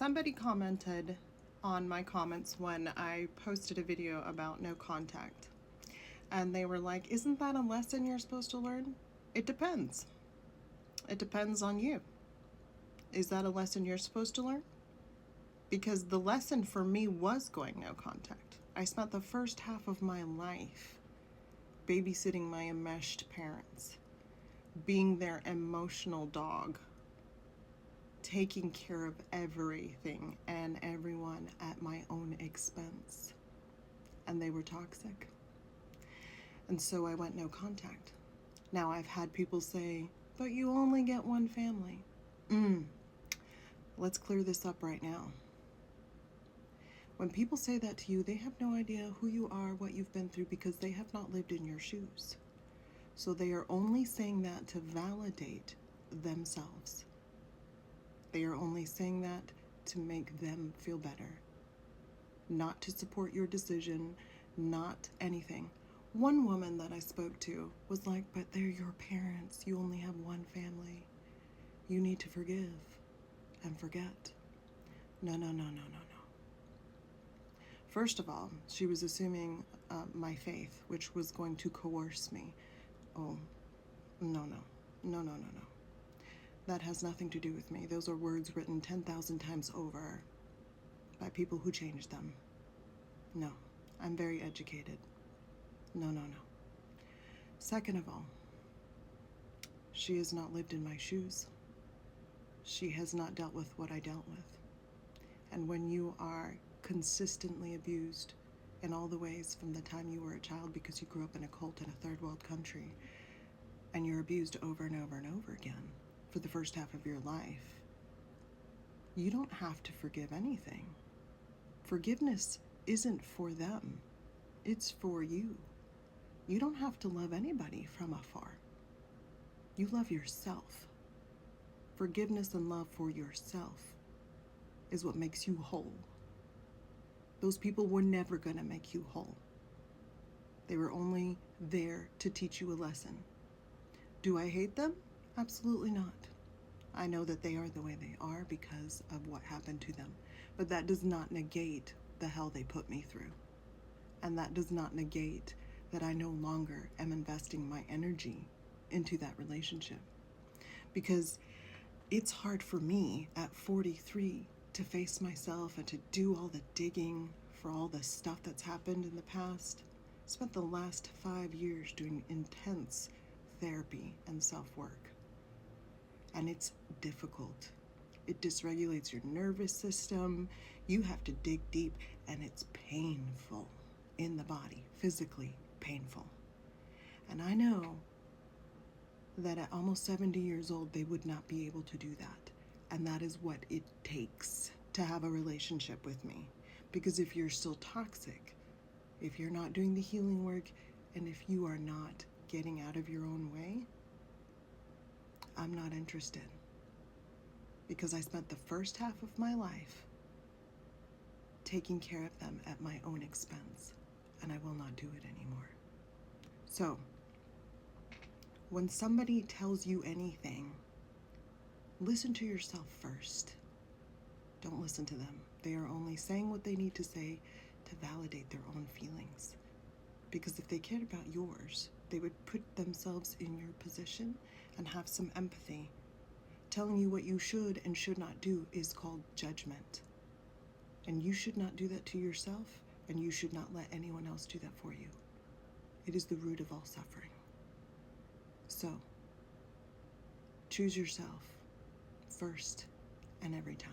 Somebody commented on my comments when I posted a video about no contact. And they were like, isn't that a lesson you're supposed to learn? It depends. It depends on you. Is that a lesson you're supposed to learn? Because the lesson for me was going no contact. I spent the first half of my life babysitting my enmeshed parents, being their emotional dog, taking care of everything and everyone at my own expense. And they were toxic. And so I went no contact. Now I've had people say, but you only get one family. Let's clear this up right now. When people say that to you, they have no idea who you are, what you've been through, because they have not lived in your shoes. So they are only saying that to validate themselves. They are only saying that to make them feel better, not to support your decision, not anything. One woman that I spoke to was like, but they're your parents. You only have one family. You need to forgive and forget. No. First of all, she was assuming my faith, which was going to coerce me. Oh, no. That has nothing to do with me. Those are words written 10,000 times over by people who changed them. No, I'm very educated. No. Second of all, she has not lived in my shoes. She has not dealt with what I dealt with. And when you are consistently abused in all the ways from the time you were a child because you grew up in a cult in a third world country, and you're abused over and over and over again for the first half of your life, you don't have to forgive anything. Forgiveness isn't for them. It's for you. You don't have to love anybody from afar. You love yourself. Forgiveness and love for yourself is what makes you whole. Those people were never going to make you whole. They were only there to teach you a lesson. Do I hate them? Absolutely not. I know that they are the way they are because of what happened to them. But that does not negate the hell they put me through. And that does not negate that I no longer am investing my energy into that relationship. Because it's hard for me at 43 to face myself and to do all the digging for all the stuff that's happened in the past. I spent the last 5 years doing intense therapy and self-work. And it's difficult. It dysregulates your nervous system. You have to dig deep, and it's painful in the body, physically painful. And I know that at almost 70 years old, they would not be able to do that. And that is what it takes to have a relationship with me. Because if you're still toxic, if you're not doing the healing work, and if you are not getting out of your own way, I'm not interested. Because I spent the first half of my life taking care of them at my own expense, and I will not do it anymore. So, when somebody tells you anything, listen to yourself first. Don't listen to them. They are only saying what they need to say to validate their own feelings. Because if they cared about yours, they would put themselves in your position and have some empathy. Telling you what you should and should not do is called judgment. And you should not do that to yourself, and you should not let anyone else do that for you. It is the root of all suffering. So, choose yourself first and every time.